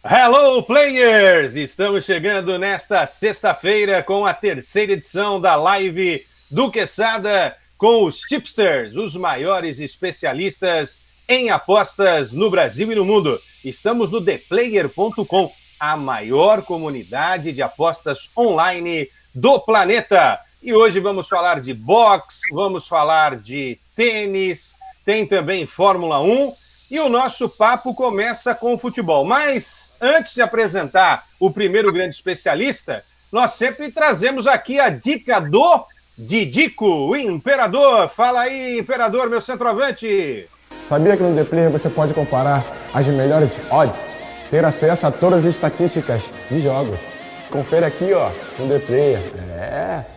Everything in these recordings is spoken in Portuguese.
Hello, players! Estamos chegando nesta sexta-feira com a terceira edição da live do Quesada com os tipsters, os maiores especialistas em apostas no Brasil e no mundo. Estamos no ThePlayer.com, a maior comunidade de apostas online do planeta. E hoje vamos falar de boxe, vamos falar de tênis, tem também Fórmula 1. E o nosso papo começa com o futebol. Mas, antes de apresentar o primeiro grande especialista, nós sempre trazemos aqui a dica do Didico, o Imperador. Fala aí, Imperador, meu centroavante. Sabia que no The Player você pode comparar as melhores odds, ter acesso a todas as estatísticas de jogos? Confere aqui, ó, no The Player.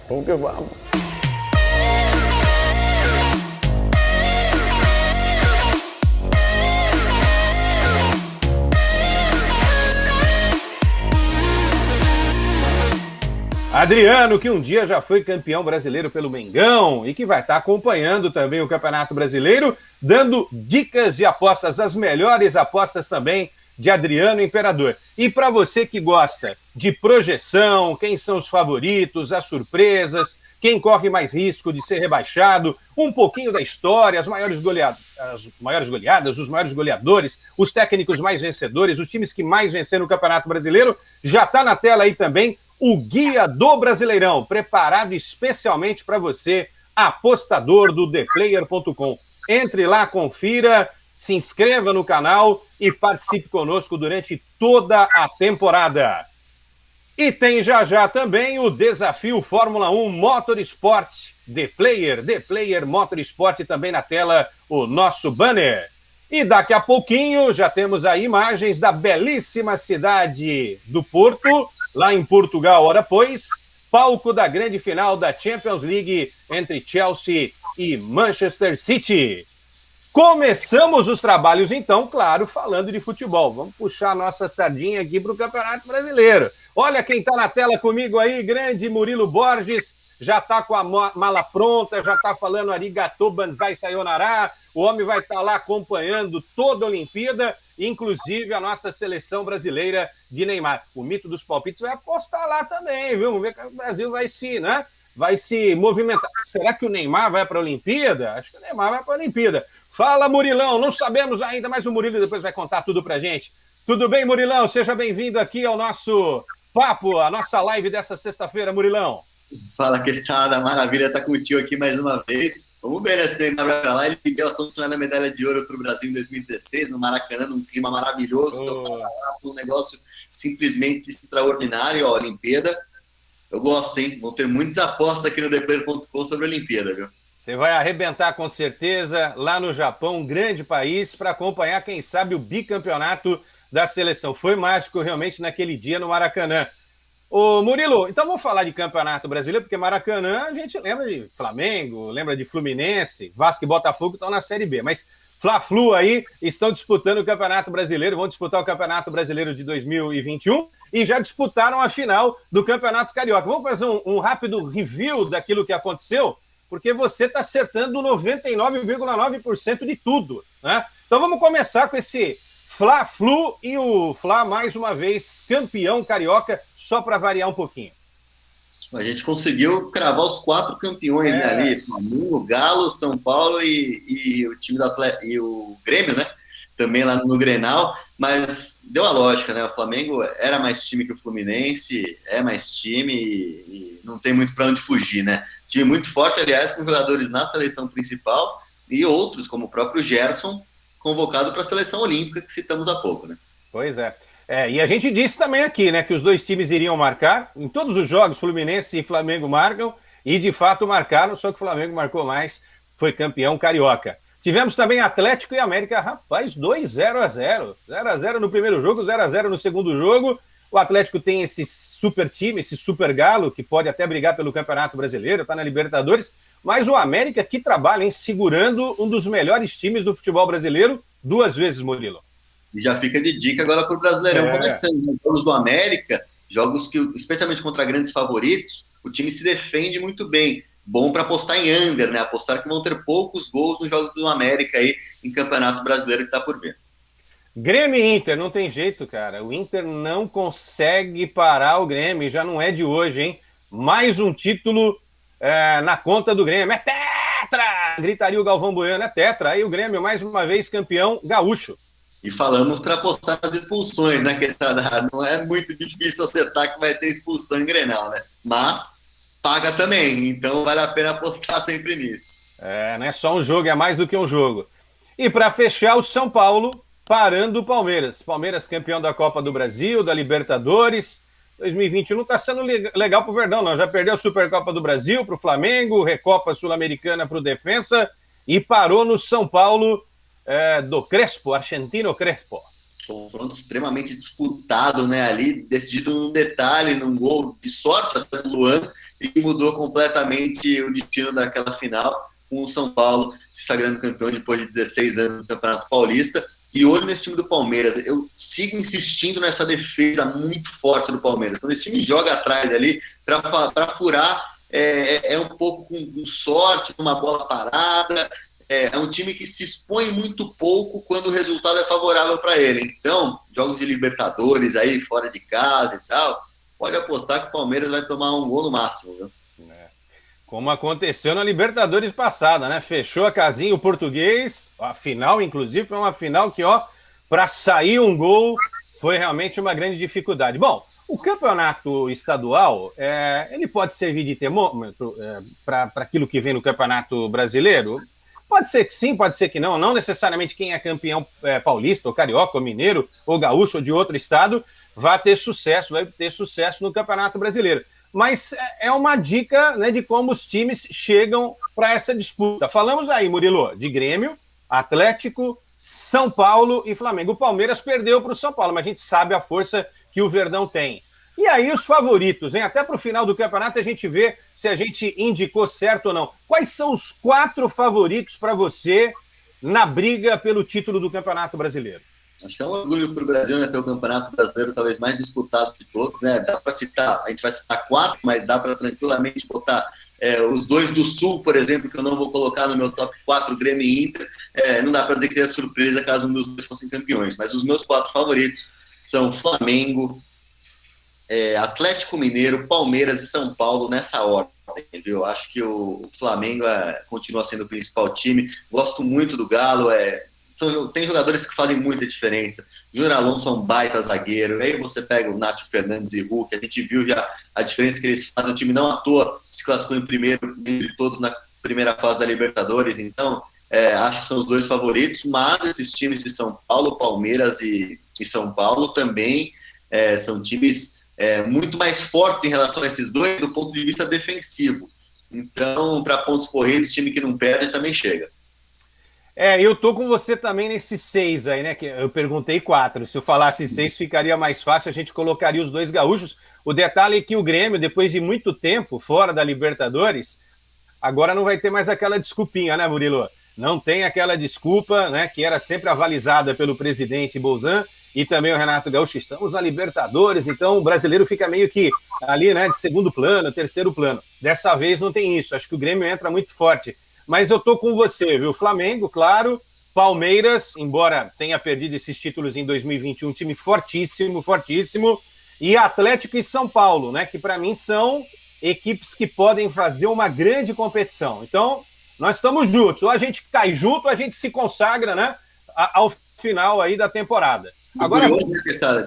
Vamos que vamos. Adriano, que um dia já foi campeão brasileiro pelo Mengão e que vai estar acompanhando também o Campeonato Brasileiro, dando dicas de apostas, as melhores apostas também de Adriano Imperador. E para você que gosta de projeção, quem são os favoritos, as surpresas, quem corre mais risco de ser rebaixado, um pouquinho da história, as maiores goleadas, os maiores goleadores, os técnicos mais vencedores, os times que mais venceram o Campeonato Brasileiro, já está na tela aí também o Guia do Brasileirão, preparado especialmente para você, apostador do ThePlayer.com. Entre lá, confira, se inscreva no canal e participe conosco durante toda a temporada. E tem já também o Desafio Fórmula 1 Motorsport, The Player Motorsport também na tela, o nosso banner. E daqui a pouquinho já temos aí imagens da belíssima cidade do Porto, lá em Portugal, ora pois, palco da grande final da Champions League entre Chelsea e Manchester City. Começamos os trabalhos, então, claro, falando de futebol. Vamos puxar a nossa sardinha aqui para o Campeonato Brasileiro. Olha quem está na tela comigo aí, grande Murilo Borges, já está com a mala pronta, já está falando arigatô, banzai, sayonara. O homem vai estar lá acompanhando toda a Olimpíada, inclusive a nossa seleção brasileira de Neymar. O mito dos palpites vai apostar lá também, viu? Vamos ver que o Brasil vai se movimentar. Será que o Neymar vai para a Olimpíada? Acho que o Neymar vai para a Olimpíada. Fala, Murilão, não sabemos ainda, mas o Murilo depois vai contar tudo pra gente. Tudo bem, Murilão? Seja bem-vindo aqui ao nosso papo, a nossa live dessa sexta-feira, Murilão. Fala, Quesada, maravilha estar contigo aqui mais uma vez. Vamos ver, né, se o Neymar vai pra lá, ele pediu a condição da medalha de ouro para o Brasil em 2016, no Maracanã, num clima maravilhoso, um negócio simplesmente extraordinário, a Olimpíada. Eu gosto, hein? Vão ter muitas apostas aqui no ThePlayer.com sobre a Olimpíada, viu? Você vai arrebentar com certeza lá no Japão, um grande país, para acompanhar, quem sabe, o bicampeonato da seleção. Foi mágico realmente naquele dia no Maracanã. Ô Murilo, então vamos falar de Campeonato Brasileiro, porque Maracanã a gente lembra de Flamengo, lembra de Fluminense, Vasco e Botafogo estão na Série B, mas Fla-Flu aí estão disputando o Campeonato Brasileiro, vão disputar o Campeonato Brasileiro de 2021 e já disputaram a final do Campeonato Carioca. Vamos fazer um rápido review daquilo que aconteceu, porque você está acertando 99,9% de tudo, né? Então vamos começar com esse Fla-Flu e o Fla, mais uma vez, campeão carioca, só para variar um pouquinho. A gente conseguiu cravar os 4 campeões, né, ali, Flamengo, Galo, São Paulo e o time do Atlético, e o Grêmio, né, também lá no Grenal, mas deu a lógica, né, o Flamengo era mais time que o Fluminense, é mais time e não tem muito para onde fugir, né, time muito forte, aliás, com jogadores na seleção principal e outros, como o próprio Gerson, convocado para a seleção olímpica, que citamos há pouco, né. Pois é. E a gente disse também aqui, né, que os dois times iriam marcar. Em todos os jogos, Fluminense e Flamengo marcam, e de fato marcaram, só que o Flamengo marcou mais, foi campeão carioca. Tivemos também Atlético e América, rapaz, 2-0-0. 0-0 no primeiro jogo, 0-0 no segundo jogo. O Atlético tem esse super time, esse super galo, que pode até brigar pelo Campeonato Brasileiro, está na Libertadores, mas o América que trabalha, hein, segurando um dos melhores times do futebol brasileiro, 2 vezes, Murilo. E já fica de dica agora para o Brasileirão começando. Né? Jogos do América, jogos que, especialmente contra grandes favoritos, o time se defende muito bem. Bom para apostar em under, né? Apostar que vão ter poucos gols nos jogos do América aí em Campeonato Brasileiro que está por vir. Grêmio e Inter, não tem jeito, cara. O Inter não consegue parar o Grêmio, já não é de hoje, hein? Mais um título na conta do Grêmio. É tetra! Gritaria o Galvão Bueno, é tetra. Aí o Grêmio, mais uma vez, campeão gaúcho. E falamos para apostar nas expulsões, né? Que não é muito difícil acertar que vai ter expulsão em Grenal, né? Mas paga também, então vale a pena apostar sempre nisso. Não é só um jogo, é mais do que um jogo. E para fechar, o São Paulo parando o Palmeiras. Palmeiras campeão da Copa do Brasil, da Libertadores. 2021 não está sendo legal para o Verdão, não. Já perdeu a Supercopa do Brasil para o Flamengo, Recopa Sul-Americana para o Defensa e parou no São Paulo do Crespo, Argentino Crespo. Confronto extremamente disputado, né? Ali, decidido num detalhe, num gol de sorte até do Luan, e mudou completamente o destino daquela final, com o São Paulo se sagrando campeão depois de 16 anos no Campeonato Paulista. E olho nesse time do Palmeiras, eu sigo insistindo nessa defesa muito forte do Palmeiras. Quando esse time joga atrás ali, para furar, é um pouco com sorte, com uma bola parada. É um time que se expõe muito pouco quando o resultado é favorável para ele. Então, jogos de Libertadores aí, fora de casa e tal, pode apostar que o Palmeiras vai tomar um gol no máximo, viu? Como aconteceu na Libertadores passada, né? Fechou a casinha o Português, a final, inclusive, foi uma final que, para sair um gol, foi realmente uma grande dificuldade. Bom, o campeonato estadual, ele pode servir de termômetro para aquilo que vem no Campeonato Brasileiro? Pode ser que sim, pode ser que não. Não necessariamente quem é campeão paulista, ou carioca, ou mineiro, ou gaúcho, ou de outro estado, vai ter sucesso no Campeonato Brasileiro. Mas é uma dica, né, de como os times chegam para essa disputa. Falamos aí, Murilo, de Grêmio, Atlético, São Paulo e Flamengo. O Palmeiras perdeu para o São Paulo, mas a gente sabe a força que o Verdão tem. E aí os favoritos, hein? Até para o final do campeonato a gente vê se a gente indicou certo ou não. Quais são os 4 favoritos para você na briga pelo título do Campeonato Brasileiro? Acho que é um orgulho para o Brasil, né, ter o Campeonato Brasileiro talvez mais disputado de todos, né? Dá para citar, a gente vai citar 4, mas dá para tranquilamente botar os 2 do Sul, por exemplo, que eu não vou colocar no meu top 4, Grêmio e Inter. Não dá para dizer que seria surpresa caso um dos 2 fossem campeões, mas os meus 4 favoritos são Flamengo, Atlético Mineiro, Palmeiras e São Paulo nessa ordem, viu? Acho que o Flamengo continua sendo o principal time. Gosto muito do Galo, tem jogadores que fazem muita diferença. Júnior Alonso é um baita zagueiro. Aí você pega o Nacho Fernandes e Hulk, a gente viu já a diferença que eles fazem. O time não à toa se classificou em primeiro entre todos na primeira fase da Libertadores. Então, acho que são os 2 favoritos, mas esses times de São Paulo, Palmeiras e São Paulo também são times muito mais fortes em relação a esses 2 do ponto de vista defensivo. Então, para pontos corridos, time que não perde também chega. Eu tô com você também nesses 6 aí, né? Que eu perguntei 4. Se eu falasse 6, ficaria mais fácil, a gente colocaria os 2 gaúchos. O detalhe é que o Grêmio, depois de muito tempo fora da Libertadores, agora não vai ter mais aquela desculpinha, né, Murilo? Não tem aquela desculpa, né? Que era sempre avalizada pelo presidente Bolzan e também o Renato Gaúcho. Estamos na Libertadores, então o brasileiro fica meio que ali, né? De segundo plano, terceiro plano. Dessa vez não tem isso. Acho que o Grêmio entra muito forte. Mas eu tô com você, viu? Flamengo, claro. Palmeiras, embora tenha perdido esses títulos em 2021, time fortíssimo, fortíssimo. E Atlético e São Paulo, né? Que para mim são equipes que podem fazer uma grande competição. Então, nós estamos juntos. Ou a gente cai junto, ou a gente se consagra, né? Ao final aí da temporada. Agora,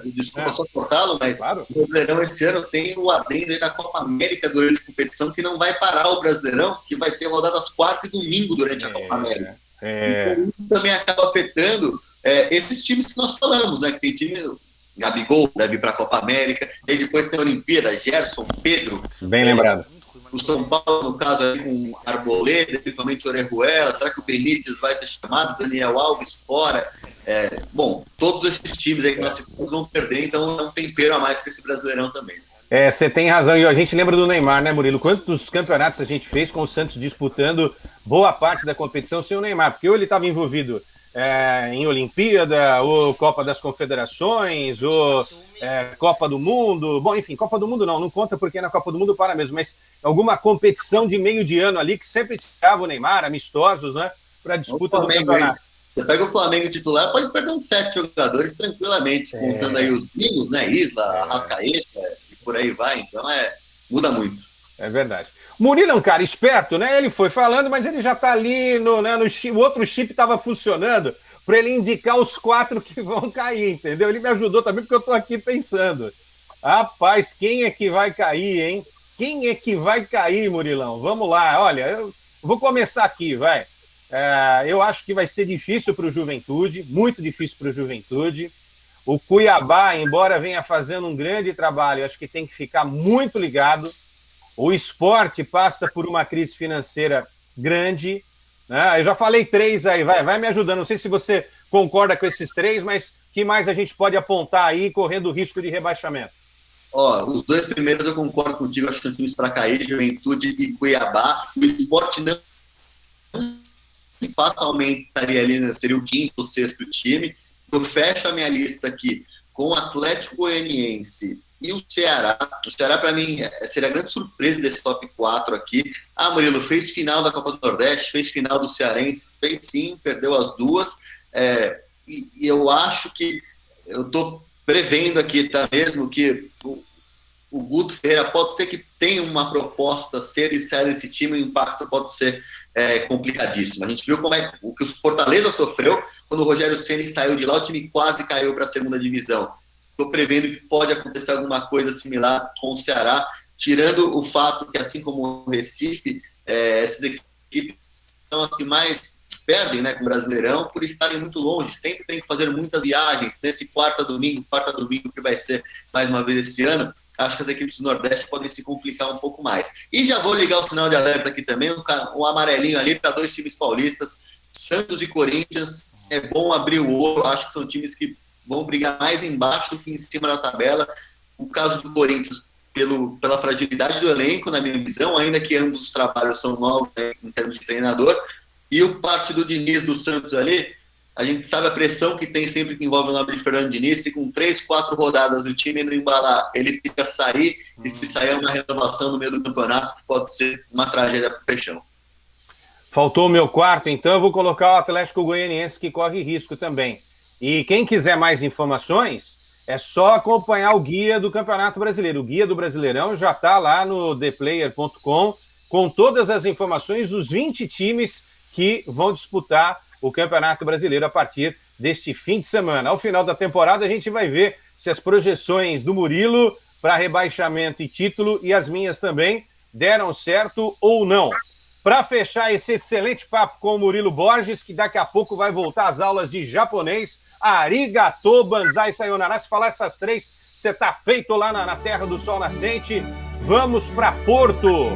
desculpa só cortá-lo, mas claro, o Brasileirão esse ano tem o adendo aí da Copa América durante a competição, que não vai parar o Brasileirão, que vai ter rodadas 4 e domingo durante a Copa América. Então, isso também acaba afetando esses times que nós falamos, né? Que tem time, Gabigol deve ir para a Copa América, e depois tem a Olimpíada, Gerson, Pedro. Bem lembrado. O São Paulo, no caso, aí, com Arboleda, eventualmente o Orejuela, será que o Benítez vai ser chamado? Daniel Alves fora. Bom, todos esses times aí que nós vão perder, então é um tempero a mais para esse Brasileirão também. Você tem razão, e a gente lembra do Neymar, né, Murilo? Quantos campeonatos a gente fez com o Santos disputando boa parte da competição sem o Neymar? Porque ou ele estava envolvido em Olimpíada, ou Copa das Confederações, ou Copa do Mundo. Bom, enfim, Copa do Mundo não conta porque na Copa do Mundo para mesmo, mas alguma competição de meio de ano ali que sempre tirava o Neymar, amistosos, né, para a disputa do campeonato. Você pega o Flamengo titular, pode perder uns 7 jogadores tranquilamente, contando aí os mimos, né? Isla, Arrascaeta e por aí vai. Então muda muito. É verdade. Murilo é um cara esperto, né? Ele foi falando, mas ele já tá ali o outro chip estava funcionando para ele indicar os 4 que vão cair, entendeu? Ele me ajudou também porque eu tô aqui pensando. Rapaz, quem é que vai cair, hein? Quem é que vai cair, Murilão? Vamos lá, olha, eu vou começar aqui, vai. Eu acho que vai ser difícil para o Juventude, muito difícil para o Juventude. O Cuiabá, embora venha fazendo um grande trabalho, acho que tem que ficar muito ligado. O Sport passa por uma crise financeira grande, né? Eu já falei 3 aí, vai me ajudando. Não sei se você concorda com esses 3, mas o que mais a gente pode apontar aí, correndo risco de rebaixamento? Os 2 primeiros eu concordo contigo, acho que são times para cair, Juventude e Cuiabá. O Sport não fatalmente estaria ali, né? Seria o 5º ou 6º time. Eu fecho a minha lista aqui com o Atlético Goianiense e o Ceará. O Ceará, para mim, seria a grande surpresa desse top 4 aqui. Murilo, fez final da Copa do Nordeste, fez final do Cearense, fez sim, perdeu as 2. E eu acho que eu estou prevendo aqui, tá mesmo, que o Guto Ferreira pode ser que tenha uma proposta ser e séria desse time, o impacto pode ser complicadíssimo. A gente viu o que o Fortaleza sofreu quando o Rogério Ceni saiu de lá, o time quase caiu para a 2ª divisão. Estou prevendo que pode acontecer alguma coisa similar com o Ceará, tirando o fato que, assim como o Recife, essas equipes são as que mais perdem, né, com o Brasileirão, por estarem muito longe, sempre tem que fazer muitas viagens, nesse quarta domingo que vai ser mais uma vez esse ano. Acho que as equipes do Nordeste podem se complicar um pouco mais. E já vou ligar o sinal de alerta aqui também, o amarelinho ali para 2 times paulistas, Santos e Corinthians. É bom abrir o olho, acho que são times que vão brigar mais embaixo do que em cima da tabela. O caso do Corinthians, pela fragilidade do elenco, na minha visão, ainda que ambos os trabalhos são novos, né, em termos de treinador. E o parte do Diniz do Santos ali, a gente sabe a pressão que tem sempre que envolve o nome de Fernando Diniz, se com 3, 4 rodadas do time não embalar, ele fica sair, e se sair uma renovação no meio do campeonato, pode ser uma tragédia para o Peixão. Faltou o meu 4, então eu vou colocar o Atlético Goianiense, que corre risco também. E quem quiser mais informações, é só acompanhar o guia do Campeonato Brasileiro. O guia do Brasileirão já está lá no theplayer.com, com todas as informações dos 20 times que vão disputar o Campeonato Brasileiro a partir deste fim de semana. Ao final da temporada, a gente vai ver se as projeções do Murilo para rebaixamento e título, e as minhas também, deram certo ou não. Para fechar esse excelente papo com o Murilo Borges, que daqui a pouco vai voltar às aulas de japonês, arigato, banzai, sayonara. Se falar essas 3, você tá feito lá na terra do sol nascente. Vamos para Porto,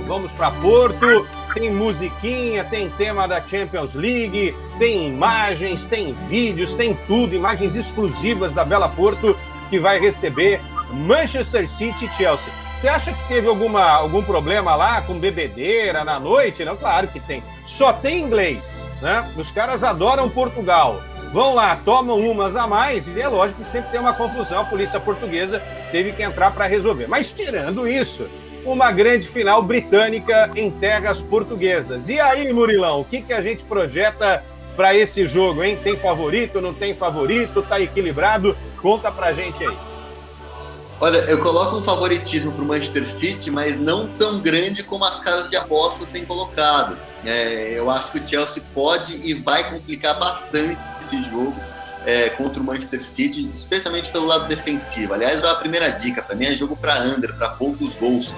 tem musiquinha, tem tema da Champions League, tem imagens, tem vídeos, tem tudo, imagens exclusivas da Bela Porto, que vai receber Manchester City e Chelsea. Você acha que teve algum problema lá com bebedeira na noite? Não, claro que tem. Só tem inglês, né? Os caras adoram Portugal. Vão lá, tomam umas a mais, e é lógico que sempre tem uma confusão. A polícia portuguesa teve que entrar para resolver. Mas tirando isso, uma grande final britânica em terras portuguesas. E aí, Murilão, o que a gente projeta para esse jogo, hein? Tem favorito, não tem favorito? Tá equilibrado? Conta pra gente aí. Olha, eu coloco um favoritismo para o Manchester City, mas não tão grande como as casas de apostas têm colocado. Eu acho que o Chelsea pode e vai complicar bastante esse jogo contra o Manchester City, especialmente pelo lado defensivo. Aliás, a primeira dica para mim é jogo para under, para poucos gols.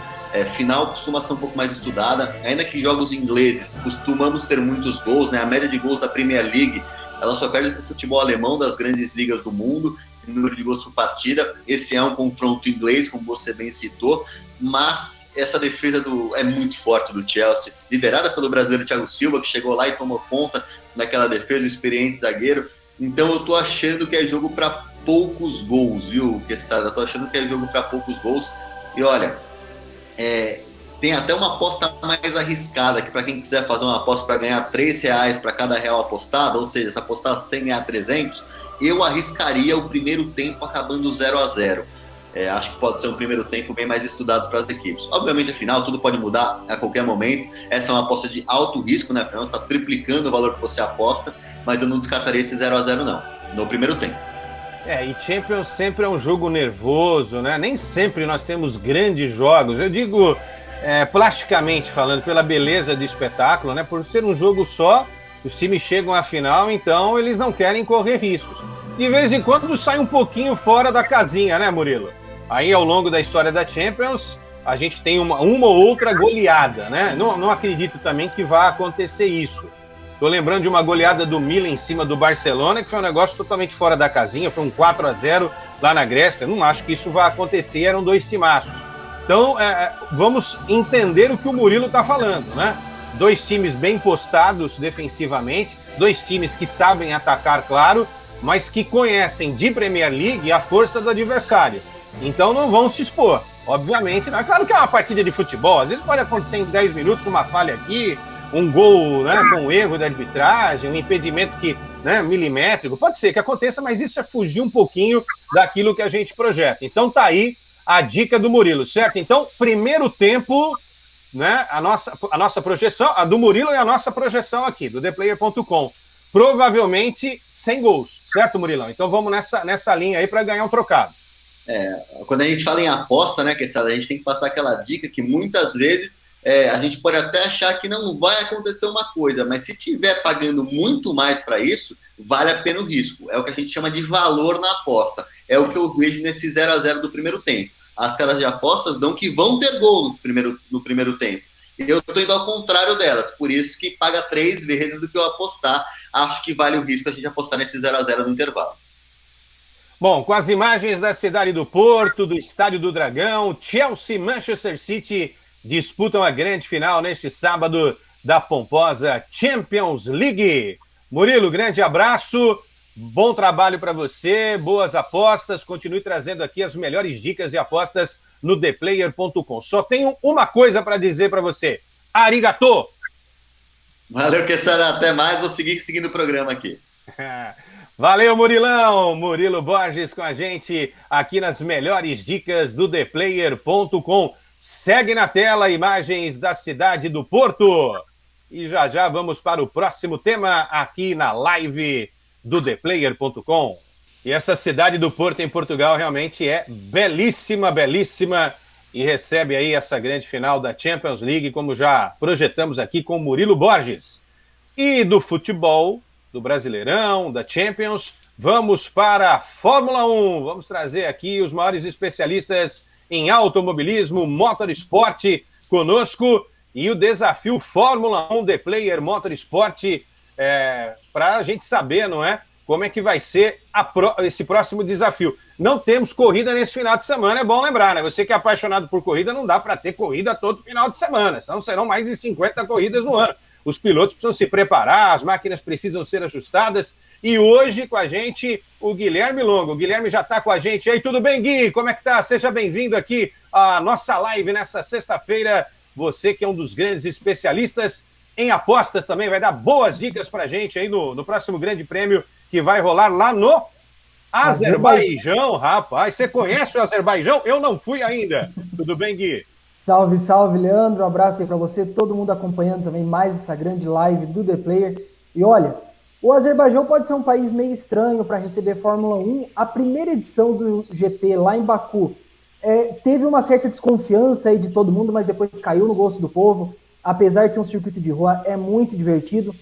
Final costuma ser um pouco mais estudada, ainda que jogos ingleses costumamos ter muitos gols, né? A média de gols da Premier League ela só perde para o futebol alemão das grandes ligas do mundo, número de gols por partida. Esse é um confronto inglês, como você bem citou, mas essa defesa é muito forte do Chelsea, liderada pelo brasileiro Thiago Silva, que chegou lá e tomou conta daquela defesa, o experiente zagueiro. Então eu tô achando que é jogo para poucos gols, viu, Quesada? Eu tô achando que é jogo para poucos gols. E olha, tem até uma aposta mais arriscada, que para quem quiser fazer uma aposta para ganhar R$3 para cada real apostado, ou seja, se apostar 100 ganhar 300, eu arriscaria o primeiro tempo acabando 0-0. Acho que pode ser um primeiro tempo bem mais estudado para as equipes. Obviamente, afinal, tudo pode mudar a qualquer momento. Essa é uma aposta de alto risco, né? Afinal, você está triplicando o valor que você aposta. mas eu não descartaria esse 0-0 não, no primeiro tempo. E Champions sempre é um jogo nervoso, né? Nem sempre nós temos grandes jogos. Eu digo, plasticamente falando, pela beleza do espetáculo, né? Por ser um jogo só, os times chegam à final, então eles não querem correr riscos. De vez em quando sai um pouquinho fora da casinha, né, Murilo? Aí, ao longo da história da Champions, a gente tem uma ou outra goleada, né? Não acredito também que vá acontecer isso. Tô lembrando de uma goleada do Milan em cima do Barcelona, que foi um negócio totalmente fora da casinha, foi um 4-0 lá na Grécia. Não acho que isso vá acontecer, eram dois timaços. Então, vamos entender o que o Murilo tá falando, né? Dois times bem postados defensivamente, dois times que sabem atacar, claro, mas que conhecem de Premier League a força do adversário. Então não vão se expor, obviamente. Não. É claro que é uma partida de futebol, às vezes pode acontecer em 10 minutos uma falha aqui, um gol, né, com um erro da arbitragem, um impedimento que, né, milimétrico, pode ser que aconteça, mas isso é fugir um pouquinho daquilo que a gente projeta. Então tá aí a dica do Murilo, certo? Então, primeiro tempo, né, a nossa projeção, a do Murilo e a nossa projeção aqui, do ThePlayer.com, provavelmente sem gols, certo, Murilão? Então vamos nessa linha aí para ganhar um trocado. Quando a gente fala em aposta, né, a gente tem que passar aquela dica que muitas vezes a gente pode até achar que não vai acontecer uma coisa, mas se tiver pagando muito mais para isso, vale a pena o risco. É o que a gente chama de valor na aposta. É o que eu vejo nesse 0-0 do primeiro tempo. As caras de apostas dão que vão ter gol no primeiro tempo. E eu estou indo ao contrário delas, por isso que paga 3 vezes o que eu apostar. Acho que vale o risco a gente apostar nesse 0-0 no intervalo. Bom, com as imagens da cidade do Porto, do Estádio do Dragão, Chelsea e Manchester City disputam a grande final neste sábado da pomposa Champions League. Murilo, grande abraço, bom trabalho para você, boas apostas, continue trazendo aqui as melhores dicas e apostas no ThePlayer.com. Só tenho uma coisa para dizer para você, arigato! Valeu, Kessara, até mais, vou seguir seguindo o programa aqui. Valeu, Murilão! Murilo Borges com a gente aqui nas melhores dicas do ThePlayer.com. Segue na tela imagens da cidade do Porto. E já vamos para o próximo tema aqui na live do ThePlayer.com. E essa cidade do Porto em Portugal realmente é belíssima, belíssima. E recebe aí essa grande final da Champions League, como já projetamos aqui com Murilo Borges. E do futebol, do Brasileirão, da Champions, vamos para a Fórmula 1. Vamos trazer aqui os maiores especialistas em automobilismo, motorsport conosco e o desafio Fórmula 1 The Player Motorsport para a gente saber, não é? Como é que vai ser esse próximo desafio. Não temos corrida nesse final de semana, é bom lembrar, né? Você que é apaixonado por corrida, não dá para ter corrida todo final de semana, senão serão mais de 50 corridas no ano. Os pilotos precisam se preparar, as máquinas precisam ser ajustadas. E hoje com a gente o Guilherme Longo. O Guilherme já está com a gente. E aí, tudo bem, Gui? Como é que tá? Seja bem-vindo aqui à nossa live nessa sexta-feira. Você que é um dos grandes especialistas em apostas também vai dar boas dicas para a gente aí no próximo grande prêmio que vai rolar lá no Azerbaijão. Rapaz, você conhece o Azerbaijão? Eu não fui ainda. Tudo bem, Gui? Salve, salve, Leandro. Um abraço aí para você, todo mundo acompanhando também mais essa grande live do The Player. E olha, o Azerbaijão pode ser um país meio estranho para receber Fórmula 1. A primeira edição do GP lá em Baku teve uma certa desconfiança aí de todo mundo, mas depois caiu no gosto do povo. Apesar de ser um circuito de rua, é muito divertido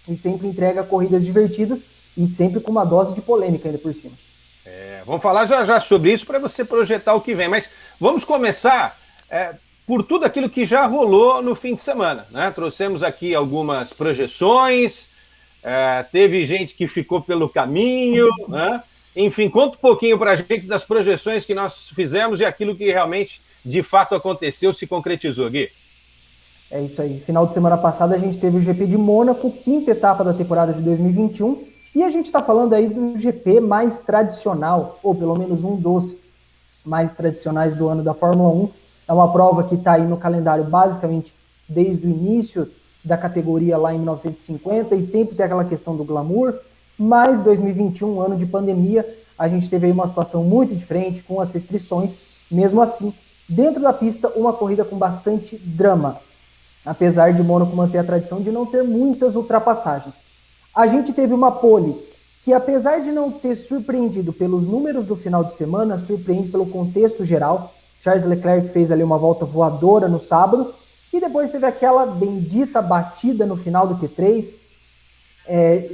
e sempre entrega corridas divertidas e sempre com uma dose de polêmica ainda por cima. Vamos falar já sobre isso para você projetar o que vem, mas vamos começar por tudo aquilo que já rolou no fim de semana, né? Trouxemos aqui algumas projeções, teve gente que ficou pelo caminho, né? Enfim, conta um pouquinho para a gente das projeções que nós fizemos e aquilo que realmente, de fato, aconteceu, se concretizou, Gui. É isso aí. Final de semana passada a gente teve o GP de Mônaco, 5ª etapa da temporada de 2021, e a gente está falando aí do GP mais tradicional, ou pelo menos um dos mais tradicionais do ano da Fórmula 1. É uma prova que está aí no calendário basicamente desde o início da categoria lá em 1950 e sempre tem aquela questão do glamour, mas 2021, ano de pandemia, a gente teve aí uma situação muito diferente com as restrições. Mesmo assim, dentro da pista, uma corrida com bastante drama, apesar de Mônaco manter a tradição de não ter muitas ultrapassagens. A gente teve uma pole que, apesar de não ter surpreendido pelos números do final de semana, surpreende pelo contexto geral. Charles Leclerc fez ali uma volta voadora no sábado, e depois teve aquela bendita batida no final do Q3,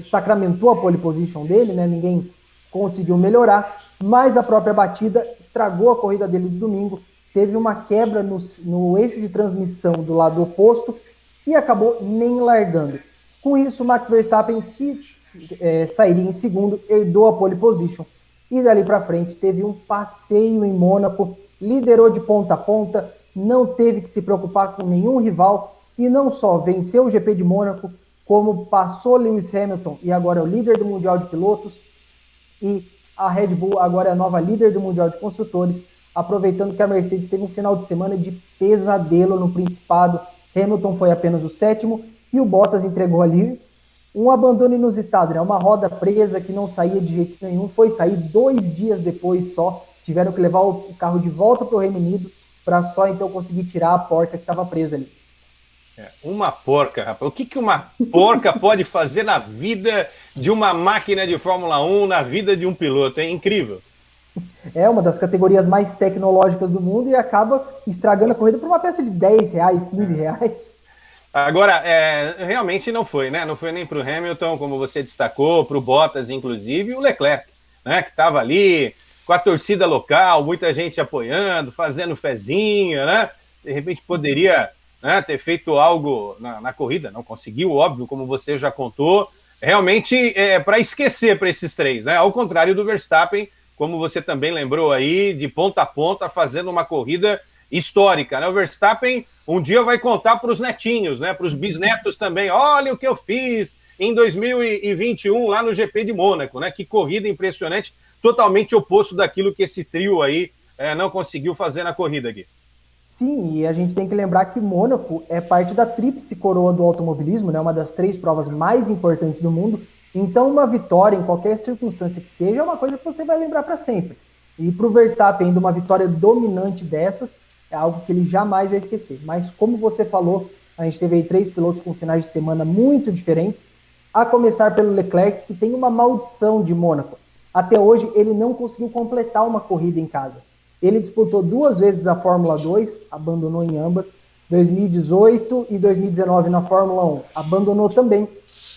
sacramentou a pole position dele, né? Ninguém conseguiu melhorar, mas a própria batida estragou a corrida dele do domingo, teve uma quebra no eixo de transmissão do lado oposto e acabou nem largando. Com isso, Max Verstappen, que sairia em segundo, herdou a pole position e dali para frente teve um passeio em Mônaco, liderou de ponta a ponta, não teve que se preocupar com nenhum rival e não só venceu o GP de Mônaco, como passou Lewis Hamilton e agora é o líder do Mundial de Pilotos, e a Red Bull agora é a nova líder do Mundial de Construtores, aproveitando que a Mercedes teve um final de semana de pesadelo no Principado. Hamilton foi apenas o 7º e o Bottas entregou ali um abandono inusitado, né? Uma roda presa que não saía de jeito nenhum, foi sair 2 dias depois só, tiveram que levar o carro de volta para o Reino Unido para só então conseguir tirar a porca que estava presa ali. Uma porca, rapaz. O que uma porca pode fazer na vida de uma máquina de Fórmula 1, na vida de um piloto? É incrível. É uma das categorias mais tecnológicas do mundo e acaba estragando a corrida por uma peça de R$10, R$15. Agora, realmente não foi, né? Não foi nem para o Hamilton, como você destacou, para o Bottas, inclusive, e o Leclerc, né? Que estava ali com a torcida local, muita gente apoiando, fazendo fezinha, né? De repente poderia, né, ter feito algo na corrida, não conseguiu, óbvio, como você já contou. Realmente para esquecer para esses três, né? Ao contrário do Verstappen, como você também lembrou aí, de ponta a ponta, fazendo uma corrida histórica, né? O Verstappen um dia vai contar para os netinhos, né? Para os bisnetos também. Olha o que eu fiz em 2021 lá no GP de Mônaco, né? Que corrida impressionante, totalmente oposto daquilo que esse trio aí não conseguiu fazer na corrida aqui. Sim, e a gente tem que lembrar que Mônaco é parte da tríplice coroa do automobilismo, né? Uma das 3 provas mais importantes do mundo. Então, uma vitória em qualquer circunstância que seja é uma coisa que você vai lembrar para sempre. E para o Verstappen, ainda uma vitória dominante dessas, é algo que ele jamais vai esquecer. Mas como você falou, a gente teve aí 3 pilotos com finais de semana muito diferentes, a começar pelo Leclerc, que tem uma maldição de Mônaco. Até hoje, ele não conseguiu completar uma corrida em casa. Ele disputou 2 vezes a Fórmula 2, abandonou em ambas, 2018 e 2019 na Fórmula 1, abandonou também,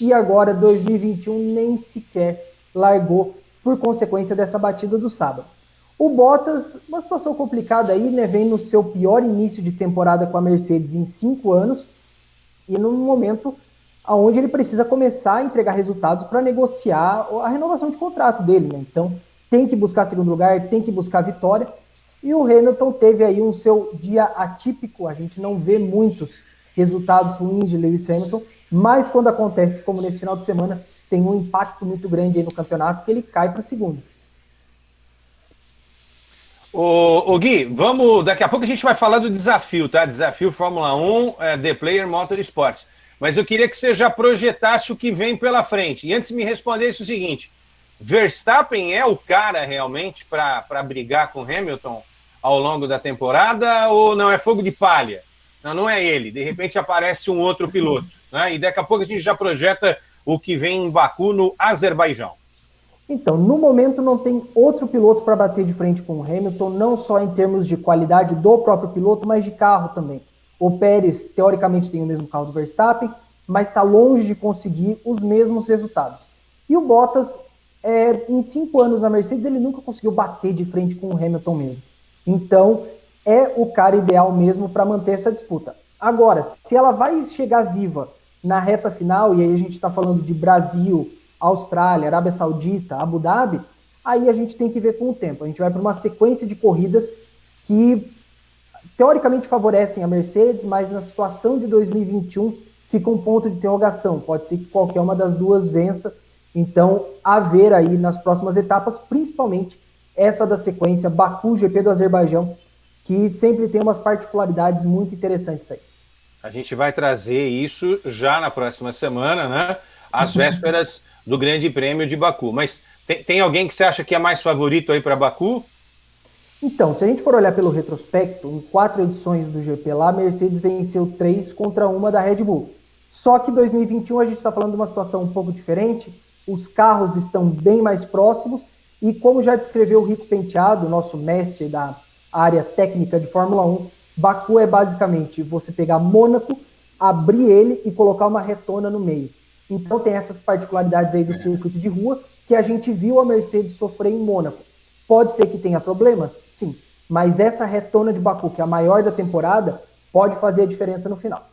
e agora 2021 nem sequer largou por consequência dessa batida do sábado. O Bottas, uma situação complicada aí, né? Vem no seu pior início de temporada com a Mercedes em 5 anos e num momento onde ele precisa começar a entregar resultados para negociar a renovação de contrato dele, né? Então tem que buscar segundo lugar, tem que buscar vitória. E o Hamilton teve aí um seu dia atípico, a gente não vê muitos resultados ruins de Lewis Hamilton, mas quando acontece, como nesse final de semana, tem um impacto muito grande aí no campeonato, que ele cai para o segundo. Ô Gui, daqui a pouco a gente vai falar do desafio, tá? Desafio Fórmula 1, The Player Motorsports. Mas eu queria que você já projetasse o que vem pela frente. E antes me respondesse o seguinte, Verstappen é o cara realmente para brigar com Hamilton ao longo da temporada ou não é fogo de palha? Não é ele. De repente aparece um outro piloto, né? E daqui a pouco a gente já projeta o que vem em Baku, no Azerbaijão. Então, no momento não tem outro piloto para bater de frente com o Hamilton, não só em termos de qualidade do próprio piloto, mas de carro também. O Pérez, teoricamente, tem o mesmo carro do Verstappen, mas está longe de conseguir os mesmos resultados. E o Bottas, em 5 anos na Mercedes, ele nunca conseguiu bater de frente com o Hamilton mesmo. Então, é o cara ideal mesmo para manter essa disputa. Agora, se ela vai chegar viva na reta final, e aí a gente está falando de Brasil, Austrália, Arábia Saudita, Abu Dhabi, aí a gente tem que ver com o tempo. A gente vai para uma sequência de corridas que teoricamente favorecem a Mercedes, mas na situação de 2021 fica um ponto de interrogação. Pode ser que qualquer uma das duas vença. Então, a ver aí nas próximas etapas, principalmente essa da sequência Baku, GP do Azerbaijão, que sempre tem umas particularidades muito interessantes aí. A gente vai trazer isso já na próxima semana, né? Às vésperas do Grande Prêmio de Baku. Mas tem alguém que você acha que é mais favorito aí para Baku? Então, se a gente for olhar pelo retrospecto, em 4 edições do GP lá, a Mercedes venceu 3 contra 1 da Red Bull. Só que 2021 a gente está falando de uma situação um pouco diferente, os carros estão bem mais próximos, e como já descreveu o Rico Penteado, nosso mestre da área técnica de Fórmula 1, Baku é basicamente você pegar Mônaco, abrir ele e colocar uma retona no meio. Então tem essas particularidades aí do circuito de rua que a gente viu a Mercedes sofrer em Mônaco. Pode ser que tenha problemas? Sim. Mas essa retona de Baku, que é a maior da temporada, pode fazer a diferença no final.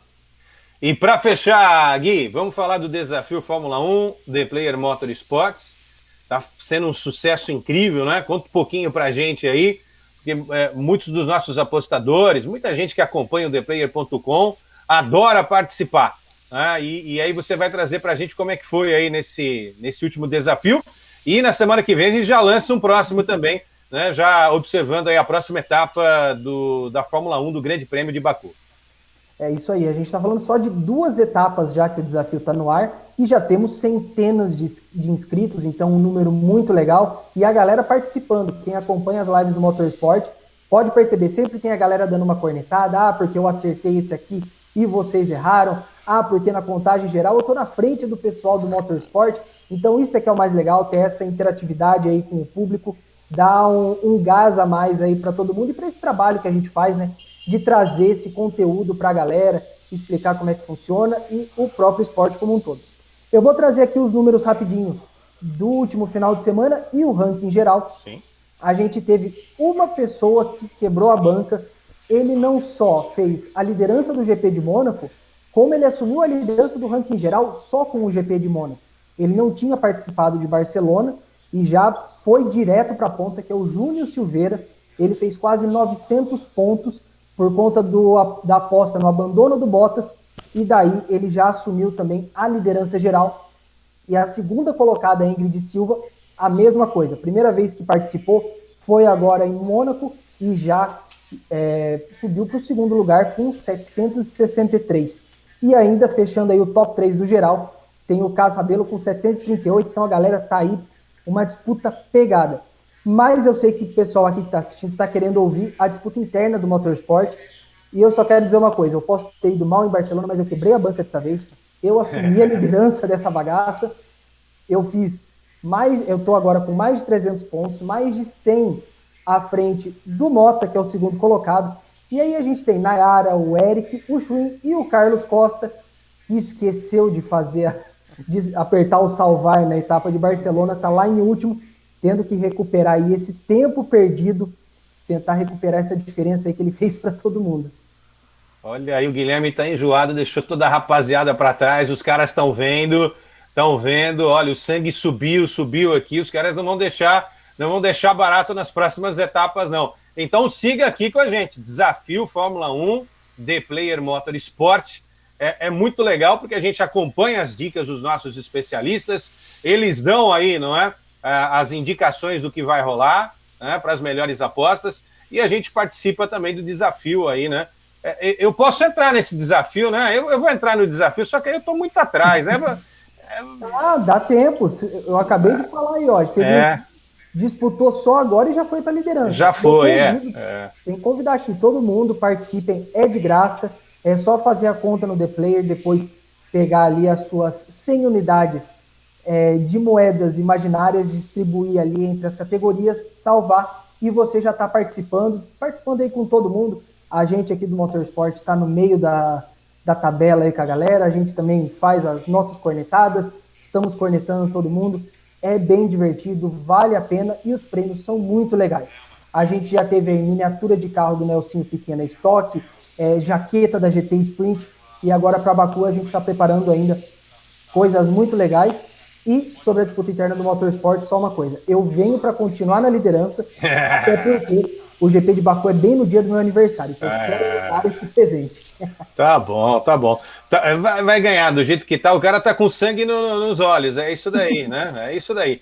E para fechar, Gui, vamos falar do desafio Fórmula 1, The Player Motorsports. Tá sendo um sucesso incrível, né? Conta um pouquinho pra gente aí, porque muitos dos nossos apostadores, muita gente que acompanha o ThePlayer.com adora participar. Né? E aí você vai trazer pra gente como é que foi aí nesse último desafio. E na semana que vem a gente já lança um próximo também, né? Já observando aí a próxima etapa da Fórmula 1 do Grande Prêmio de Baku. É isso aí, a gente está falando só de 2 etapas já que o desafio está no ar e já temos centenas de inscritos, então um número muito legal e a galera participando. Quem acompanha as lives do Motorsport pode perceber, sempre tem a galera dando uma cornetada, porque eu acertei esse aqui e vocês erraram, porque na contagem geral eu estou na frente do pessoal do Motorsport, então isso é que é o mais legal, ter essa interatividade aí com o público, dar um gás a mais aí para todo mundo e para esse trabalho que a gente faz, né? De trazer esse conteúdo para a galera, explicar como é que funciona e o próprio esporte como um todo. Eu vou trazer aqui os números rapidinho do último final de semana e o ranking geral. Sim. A gente teve uma pessoa que quebrou a banca, ele não só fez a liderança do GP de Mônaco, como ele assumiu a liderança do ranking geral só com o GP de Mônaco. Ele não tinha participado de Barcelona e já foi direto para a ponta, que é o Júnior Silveira. Ele fez quase 900 pontos por conta da aposta no abandono do Bottas, e daí ele já assumiu também a liderança geral. E a segunda colocada, a Ingrid Silva, a mesma coisa. Primeira vez que participou foi agora em Mônaco e já subiu para o segundo lugar com 763. E ainda fechando aí o top 3 do geral, tem o Casabello com 738, então a galera tá aí, uma disputa pegada. Mas eu sei que o pessoal aqui que está assistindo está querendo ouvir a disputa interna do Motorsport. E eu só quero dizer uma coisa, eu posso ter ido mal em Barcelona, mas eu quebrei a banca dessa vez. Eu assumi a liderança dessa bagaça. Eu estou agora com mais de 300 pontos, mais de 100 à frente do Mota, que é o segundo colocado. E aí a gente tem Nayara, o Eric, o Schwinn e o Carlos Costa, que esqueceu de apertar o salvar na etapa de Barcelona, está lá em último, tendo que recuperar aí esse tempo perdido, tentar recuperar essa diferença aí que ele fez para todo mundo. Olha aí, o Guilherme tá enjoado, deixou toda a rapaziada para trás, os caras estão vendo, olha, o sangue subiu aqui, os caras não vão deixar barato nas próximas etapas, não. Então siga aqui com a gente, Desafio Fórmula 1, The Player Motorsport. É muito legal porque a gente acompanha as dicas dos nossos especialistas, eles dão aí, não é? As indicações do que vai rolar, né, para as melhores apostas, e a gente participa também do desafio aí, né? Eu posso entrar nesse desafio, né? Eu vou entrar no desafio, só que aí eu estou muito atrás, né? Dá tempo. Eu acabei de falar aí, ó. Disputou só agora e já foi para a liderança. Já foi, Tem que convidar aqui todo mundo, participem, é de graça, é só fazer a conta no The Player, depois pegar ali as suas 100 unidades de moedas imaginárias, distribuir ali entre as categorias, salvar, e você já está participando aí com todo mundo. A gente aqui do Motorsport está no meio da tabela aí com a galera, a gente também faz as nossas cornetadas, estamos cornetando todo mundo, é bem divertido, vale a pena e os prêmios são muito legais. A gente já teve aí miniatura de carro do Nelsinho Pequena Stock, jaqueta da GT Sprint, e agora para Baku a gente está preparando ainda coisas muito legais. E sobre a disputa interna do Motorsport, só uma coisa, eu venho para continuar na liderança, até porque o GP de Baku é bem no dia do meu aniversário, então eu quero dar esse presente. Tá bom. Vai ganhar do jeito que tá, o cara tá com sangue nos olhos, é isso daí, né? É isso daí.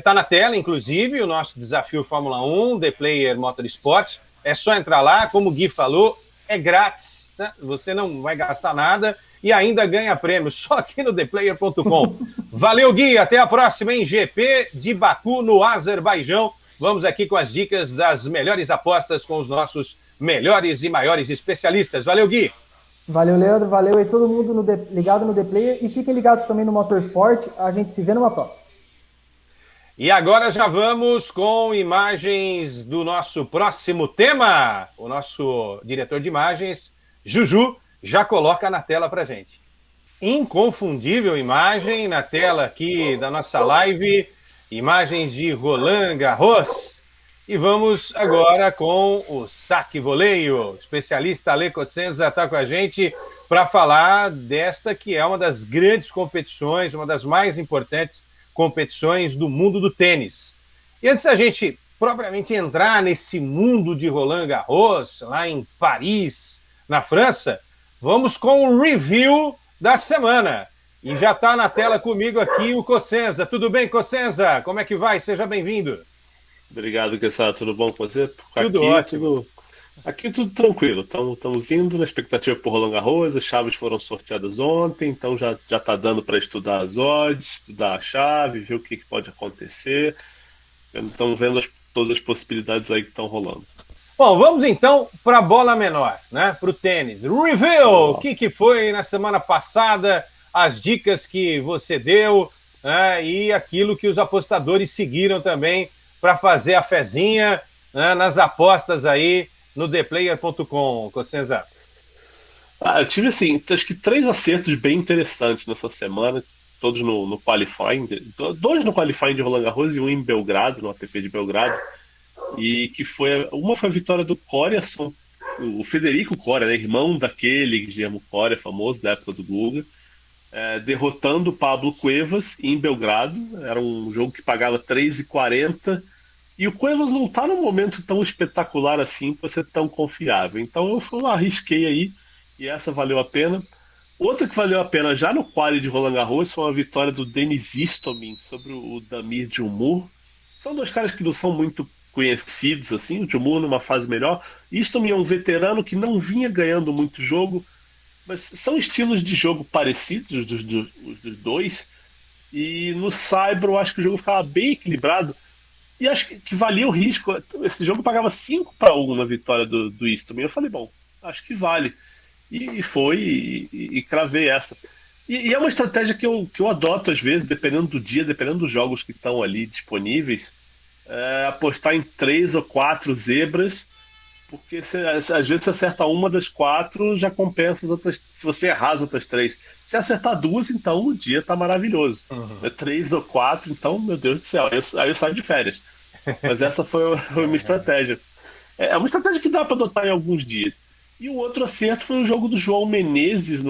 Tá na tela, inclusive, o nosso desafio Fórmula 1, The Player Motorsport, é só entrar lá, como o Gui falou, é grátis, né? Você não vai gastar nada e ainda ganha prêmio, só aqui no ThePlayer.com. Valeu, Gui, até a próxima, hein? GP de Baku, no Azerbaijão. Vamos aqui com as dicas das melhores apostas com os nossos melhores e maiores especialistas. Valeu, Gui! Valeu, Leandro. Valeu aí todo mundo ligado no The Player. E fiquem ligados também no Motorsport. A gente se vê numa próxima. E agora já vamos com imagens do nosso próximo tema. O nosso diretor de imagens, Juju, já coloca na tela pra gente. Inconfundível imagem na tela aqui da nossa live. Imagens de Roland Garros. E vamos agora com o saque voleio. O especialista Ale Cosenza está com a gente para falar desta que é uma das grandes competições, uma das mais importantes competições do mundo do tênis. E antes da gente propriamente entrar nesse mundo de Roland Garros, lá em Paris, na França, vamos com o review da semana. E já está na tela comigo aqui o Cosenza. Tudo bem, Cosenza? Como é que vai? Seja bem-vindo. Obrigado, Kessara. Tudo bom com você? Tudo ótimo. Aqui tudo tranquilo. Estamos indo na expectativa por Roland Garros. As chaves foram sorteadas ontem, então já está dando para estudar as odds, estudar a chave, ver o que pode acontecer. Estamos vendo todas as possibilidades aí que estão rolando. Bom, vamos então para a bola menor, né? Para o tênis. Review! O que foi na semana passada, as dicas que você deu, né? E aquilo que os apostadores seguiram também para fazer a fezinha, né, nas apostas aí no theplayer.com, Cosenza. Eu tive, assim, acho que 3 acertos bem interessantes nessa semana, todos no qualifying, 2 no qualifying de Roland Garros e um em Belgrado, no ATP de Belgrado, e que uma foi a vitória do Coria, o Federico Coria, né, irmão daquele Guillermo Coria, famoso da época do Guga, derrotando o Pablo Cuevas em Belgrado. Era um jogo que pagava 3,40 e o Cuevas não está num momento tão espetacular assim para ser tão confiável. Então eu arrisquei aí e essa valeu a pena. Outra que valeu a pena já no quali de Roland Garros foi uma vitória do Denis Istomin sobre o Damir Djumur. São 2 caras que não são muito conhecidos assim, o Djumur numa fase melhor. Istomin é um veterano que não vinha ganhando muito jogo, mas são estilos de jogo parecidos dos dois. E no Saibro eu acho que o jogo ficava bem equilibrado. E acho que valia o risco. Esse jogo pagava 5-1 na vitória do Istomin. Eu falei, bom, acho que vale. E foi, e cravei essa. E é uma estratégia que eu adoto às vezes, dependendo do dia, dependendo dos jogos que estão ali disponíveis. Apostar em 3 ou 4 zebras. Porque às vezes você acerta uma das 4, já compensa as outras. Se você errar as outras 3. Se acertar 2, então o dia tá maravilhoso. 3 ou 4, então, meu Deus do céu, aí eu saio de férias. Mas essa foi uma estratégia. É uma estratégia que dá para adotar em alguns dias. E o outro acerto foi o jogo do João Menezes,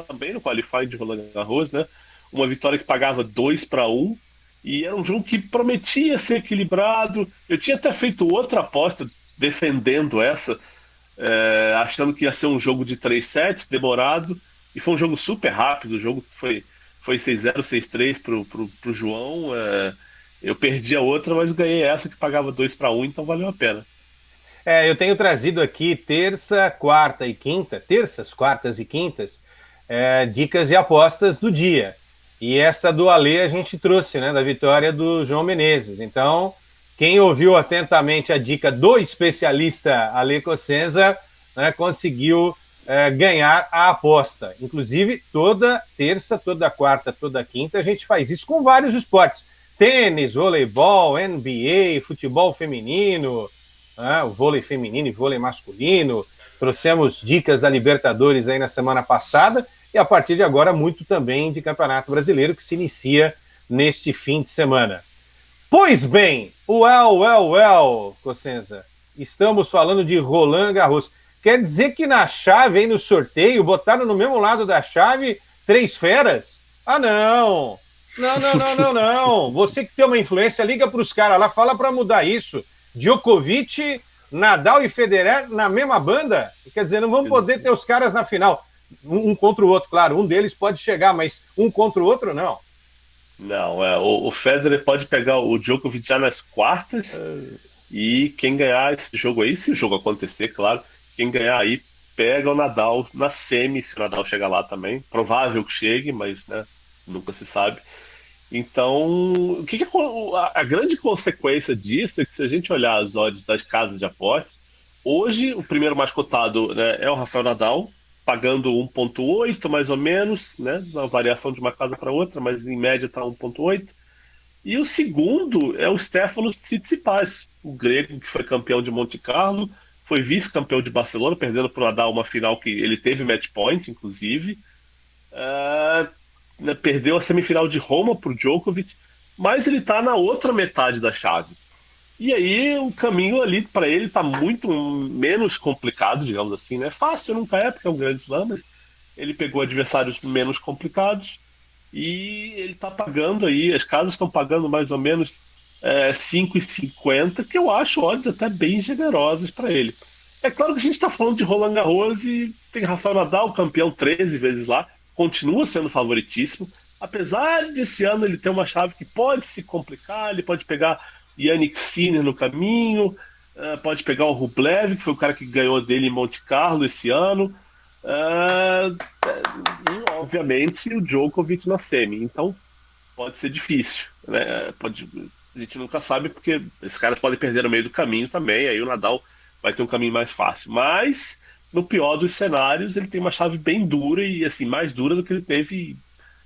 também no qualifying de Roland Garros, né? Uma vitória que pagava 2-1. E era um jogo que prometia ser equilibrado. Eu tinha até feito outra aposta defendendo essa, achando que ia ser um jogo de 3-7, demorado, e foi um jogo super rápido. O jogo foi 6-0, 6-3 pro João. Eu perdi a outra, mas ganhei essa que pagava 2-1, então valeu a pena. Eu tenho trazido aqui terças, quartas e quintas, dicas e apostas do dia. E essa do Ale a gente trouxe, né, da vitória do João Menezes. Então, quem ouviu atentamente a dica do especialista Ale Cosenza, né, conseguiu ganhar a aposta. Inclusive, toda terça, toda quarta, toda quinta, a gente faz isso com vários esportes. Tênis, voleibol, NBA, futebol feminino, né, o vôlei feminino e vôlei masculino. Trouxemos dicas da Libertadores aí na semana passada e a partir de agora muito também de Campeonato Brasileiro que se inicia neste fim de semana. Pois bem, Cosenza, estamos falando de Roland Garros. Quer dizer que na chave, aí no sorteio, botaram no mesmo lado da chave 3 feras? Ah, não! Não. Você que tem uma influência, liga para os caras lá, fala para mudar isso. Djokovic, Nadal e Federer na mesma banda? Quer dizer, não vamos poder ter os caras na final. Um contra o outro, claro. Um deles pode chegar, mas um contra o outro, não. Não, o Federer pode pegar o Djokovic já nas quartas e quem ganhar esse jogo aí, se o jogo acontecer, claro, quem ganhar aí pega o Nadal na semi, se o Nadal chegar lá também. Provável que chegue, mas né, nunca se sabe. Então, a grande consequência disso é que se a gente olhar as odds das casas de apostas, hoje o primeiro mais cotado, né, é o Rafael Nadal, pagando 1,8 mais ou menos, né? Uma variação de uma casa para outra, mas em média está 1,8. E o segundo é o Stefanos Tsitsipas, o grego que foi campeão de Monte Carlo, foi vice-campeão de Barcelona, perdendo para o Nadal uma final que ele teve match point, inclusive. Né, perdeu a semifinal de Roma para o Djokovic, mas ele está na outra metade da chave. E aí o caminho ali para ele está muito menos complicado, digamos assim, né? Fácil nunca é, porque é um grande slam, mas ele pegou adversários menos complicados e ele está pagando aí, as casas estão pagando mais ou menos 5,50, que eu acho odds até bem generosas para ele. É claro que a gente está falando de Roland Garros e tem Rafael Nadal, campeão 13 vezes lá, continua sendo favoritíssimo, apesar de esse ano ele ter uma chave que pode se complicar, ele pode pegar Yannick Sinner no caminho, pode pegar o Rublev, que foi o cara que ganhou dele em Monte Carlo esse ano, e obviamente o Djokovic na semi, então pode ser difícil, né? A gente nunca sabe, porque esses caras podem perder no meio do caminho também, aí o Nadal vai ter um caminho mais fácil, mas no pior dos cenários ele tem uma chave bem dura e assim, mais dura do que ele teve,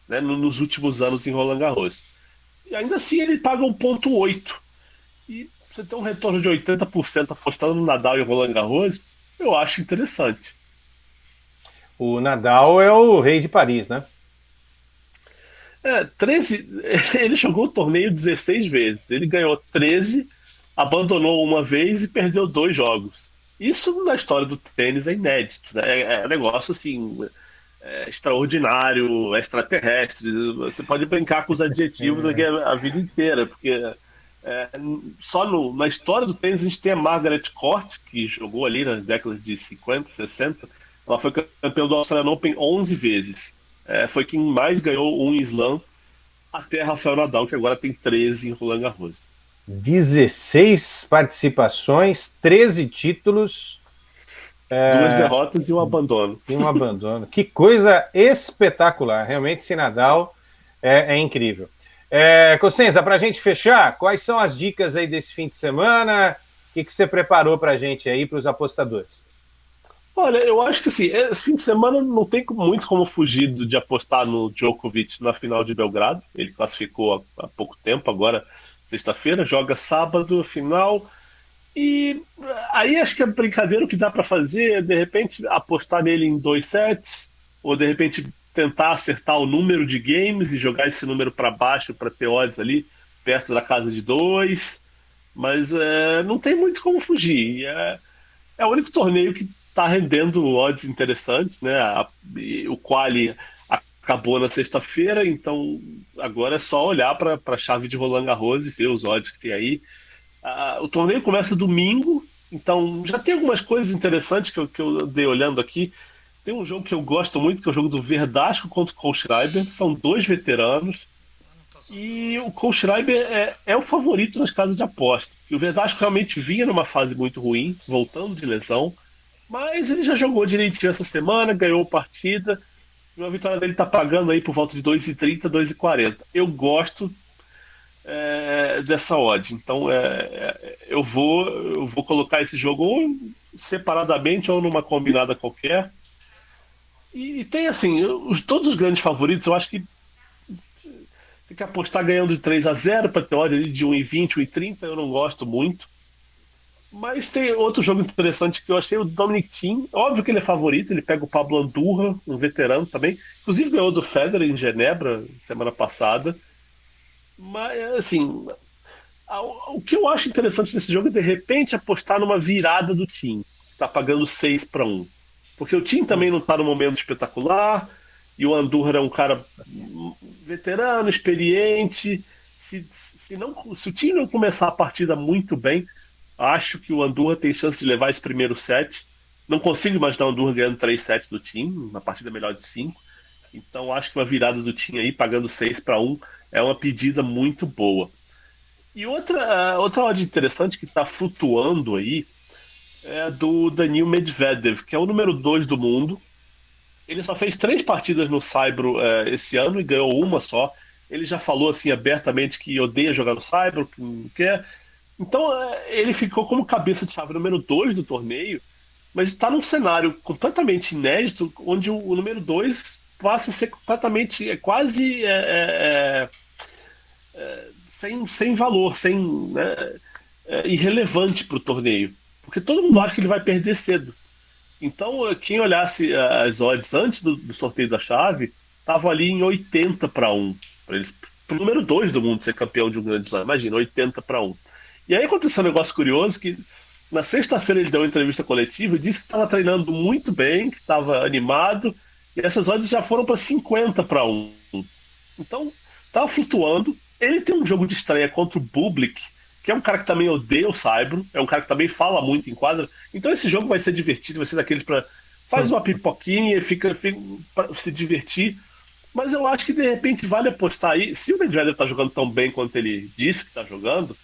né, nos últimos anos em Roland Garros. E ainda assim ele paga 1,8. E você tem um retorno de 80% apostando no Nadal e Roland Garros, eu acho interessante. O Nadal é o rei de Paris, né? 13, ele jogou o torneio 16 vezes. Ele ganhou 13, abandonou uma vez e perdeu 2 jogos. Isso na história do tênis é inédito, né? É um negócio assim, extraordinário, extraterrestre. Você pode brincar com os adjetivos aqui a vida inteira, porque só na história do tênis a gente tem a Margaret Court, que jogou ali nas décadas de 50, 60. Ela foi campeã do Australian Open 11 vezes. Foi quem mais ganhou um slam, até Rafael Nadal, que agora tem 13 em Roland Garros. 16 participações, 13 títulos. 2 derrotas e um abandono. E um abandono. Que coisa espetacular. Realmente, esse Nadal é incrível. Cossenza, para a gente fechar, quais são as dicas aí desse fim de semana? O que você preparou para a gente aí, para os apostadores? Olha, eu acho que assim, esse fim de semana não tem muito como fugir de apostar no Djokovic na final de Belgrado. Ele classificou há pouco tempo, agora sexta-feira, joga sábado a final. E aí acho que a brincadeira que dá para fazer é de repente apostar nele em 2 sets, ou de repente tentar acertar o número de games e jogar esse número para baixo para ter odds ali perto da casa de 2. Mas não tem muito como fugir. É o único torneio que está rendendo odds interessantes, né? O quali acabou na sexta-feira, então agora é só olhar para a chave de Roland Garros e ver os odds que tem aí. O torneio começa domingo, então já tem algumas coisas interessantes que eu dei olhando aqui. Tem um jogo que eu gosto muito, que é o jogo do Verdasco contra o Kohlschreiber. São 2 veteranos. E o Kohlschreiber é o favorito nas casas de aposta. E o Verdasco realmente vinha numa fase muito ruim, voltando de lesão. Mas ele já jogou direitinho essa semana, ganhou partida. E a vitória dele tá pagando aí por volta de 2,30, 2,40. Eu gosto dessa odd. Então eu vou colocar esse jogo ou separadamente ou numa combinada qualquer. E tem assim, todos os grandes favoritos, eu acho que tem que apostar ganhando de 3-0 para ter odd de 1,20, 1,30, eu não gosto muito. Mas tem outro jogo interessante que eu achei, o Dominic Thiem. Óbvio que ele é favorito, ele pega o Pablo Andújar, um veterano também. Inclusive ganhou do Federer em Genebra semana passada. Mas, assim, o que eu acho interessante nesse jogo é, de repente, apostar numa virada do Thiem, que está pagando 6-1. Porque o Thiem também não está num momento espetacular, e o Andújar é um cara veterano, experiente. Se o Thiem não começar a partida muito bem, acho que o Andújar tem chance de levar esse primeiro set. Não consigo imaginar o Andújar ganhando 3 sets do Thiem, uma partida melhor de 5. Então acho que uma virada do Thiem aí, pagando 6-1, é uma pedida muito boa. E outra odd interessante que está flutuando aí é do Daniil Medvedev, que é o número 2 do mundo. Ele só fez 3 partidas no Saibro esse ano e ganhou uma só. Ele já falou assim abertamente que odeia jogar no Saibro, que não quer. Então ele ficou como cabeça de chave número 2 do torneio. mas está num cenário completamente inédito, onde o número 2 passa a ser completamente, sem valor, né, irrelevante para o torneio. Porque todo mundo acha que ele vai perder cedo. Então, quem olhasse as odds antes do sorteio da chave, estava ali em 80-1. Para o número 2 do mundo ser campeão de um grande slam. Imagina, 80-1. E aí aconteceu um negócio curioso, que na sexta-feira ele deu uma entrevista coletiva e disse que estava treinando muito bem, que estava animado, e essas odds já foram para 50-1. Então, estava flutuando. Ele tem um jogo de estreia contra o Bublik, que é um cara que também odeia o Saibro, é um cara que também fala muito em quadra. Então esse jogo vai ser divertido, vai ser daqueles para faz uma pipoquinha e fica para se divertir. Mas eu acho que de repente vale apostar aí. Se o Medvedev tá jogando tão bem quanto ele disse que tá jogando,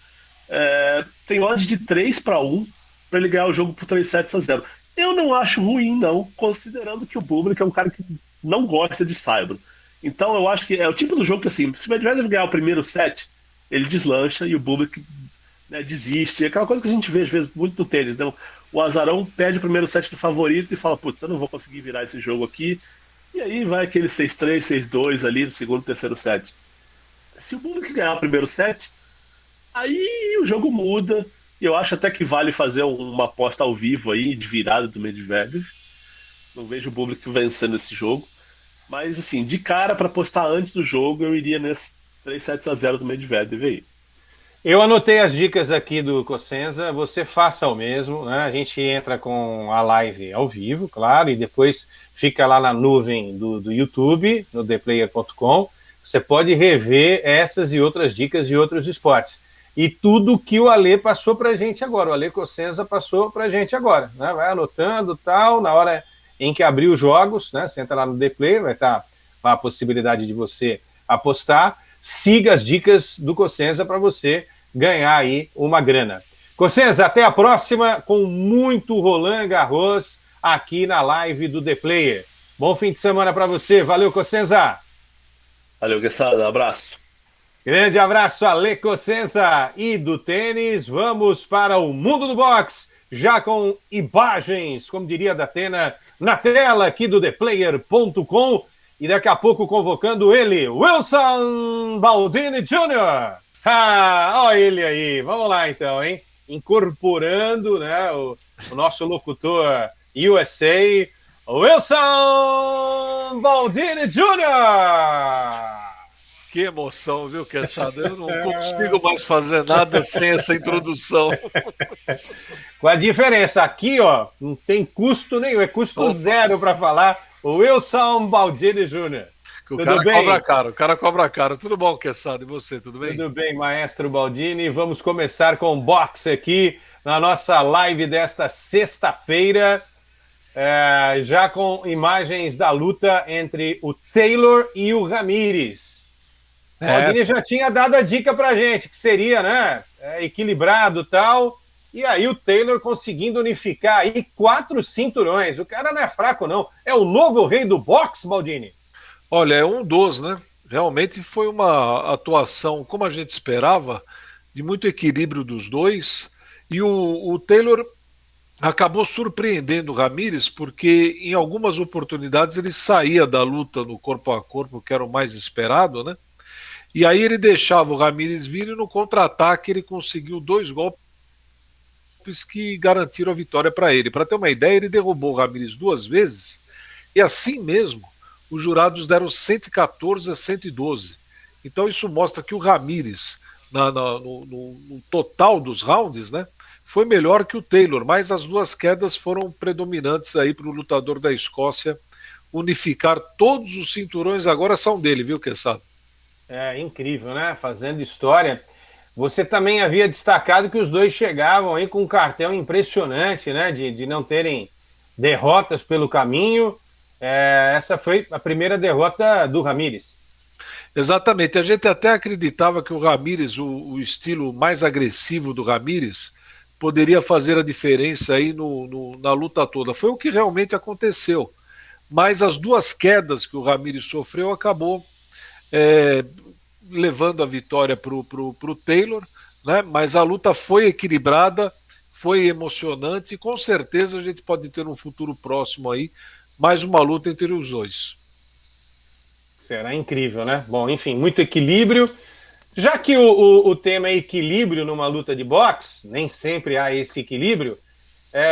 tem odds de 3-1 para ele ganhar o jogo por 3-0. Eu não acho ruim, não, considerando que o Bublik é um cara que não gosta de Saibro. Então eu acho que é o tipo do jogo que, assim, se o Medvedev ganhar o primeiro set, ele deslancha e o Bublik, né, desiste. É aquela coisa que a gente vê às vezes muito no tênis, né? O azarão perde o primeiro set do favorito e fala, putz, eu não vou conseguir virar esse jogo aqui. E aí vai aquele 6-3, 6-2 ali no segundo, terceiro set. Se o Bublik ganhar o primeiro set, aí o jogo muda. E eu acho até que vale fazer uma aposta ao vivo aí, de virada do Medvedev. Não vejo o Bublik vencendo esse jogo. Mas, assim, de cara para apostar antes do jogo, eu iria nesse 3-0 do Medvedev aí. Eu anotei as dicas aqui do Cosenza, você faça o mesmo, né? A gente entra com a live ao vivo, claro, e depois fica lá na nuvem do YouTube, no theplayer.com. Você pode rever essas e outras dicas de outros esportes. E tudo que o Ale passou pra gente agora, o Ale Cosenza passou pra gente agora, né? Vai anotando tal, na hora em que abrir os jogos, né? Você entra lá no The Player, vai estar a possibilidade de você apostar. Siga as dicas do Cosenza para você ganhar aí uma grana. Cosenza, até a próxima com muito Roland Garros aqui na live do The Player. Bom fim de semana para você. Valeu, Cosenza. Valeu, Quesada. Abraço. Grande abraço, Ale Cosenza. E do tênis, vamos para o mundo do boxe, já com imagens, como diria Datena, na tela aqui do theplayer.com. E daqui a pouco convocando ele, Wilson Baldini Jr. Olha ele aí. Vamos lá então, hein? Incorporando, né, o nosso locutor USA, Wilson Baldini Jr. Que emoção, viu, Quesada? Eu não consigo mais fazer nada sem essa introdução. Com a diferença, aqui, ó, não tem custo nenhum, é custo zero para falar. Wilson Baldini Jr. Tudo bem? O cara cobra caro. Tudo bom, Quesada? E você, tudo bem? Tudo bem, maestro Baldini. Vamos começar com o boxe aqui na nossa live desta sexta-feira, já com imagens da luta entre o Taylor e o Ramírez. O Baldini já tinha dado a dica pra gente, que seria, né, equilibrado e tal. E aí o Taylor conseguindo unificar aí 4 cinturões. O cara não é fraco, não. É o novo rei do boxe, Baldini. Olha, é um dos, né? Realmente foi uma atuação, como a gente esperava, de muito equilíbrio dos dois. E o Taylor acabou surpreendendo o Ramírez, porque em algumas oportunidades ele saía da luta no corpo a corpo, que era o mais esperado, né? E aí ele deixava o Ramírez vir e no contra-ataque ele conseguiu 2 golpes que garantiram a vitória para ele. Para ter uma ideia, ele derrubou o Ramírez 2 vezes e assim mesmo os jurados deram 114-112. Então isso mostra que o Ramírez, no total dos rounds, né, foi melhor que o Taylor, mas as 2 quedas foram predominantes aí para o lutador da Escócia unificar. Todos os cinturões agora são dele, viu, Quesada? É incrível, né? Fazendo história. Você também havia destacado que os dois chegavam aí com um cartel impressionante, né? De não terem derrotas pelo caminho. Essa foi a primeira derrota do Ramírez. Exatamente. A gente até acreditava que o Ramírez, o estilo mais agressivo do Ramírez, poderia fazer a diferença aí na luta toda. Foi o que realmente aconteceu. Mas as 2 quedas que o Ramírez sofreu acabou levando a vitória para o Taylor, né? Mas a luta foi equilibrada, foi emocionante e com certeza a gente pode ter um futuro próximo aí, mais uma luta entre os dois. Será incrível, né? Bom, enfim, muito equilíbrio. Já que o tema é equilíbrio numa luta de boxe, nem sempre há esse equilíbrio,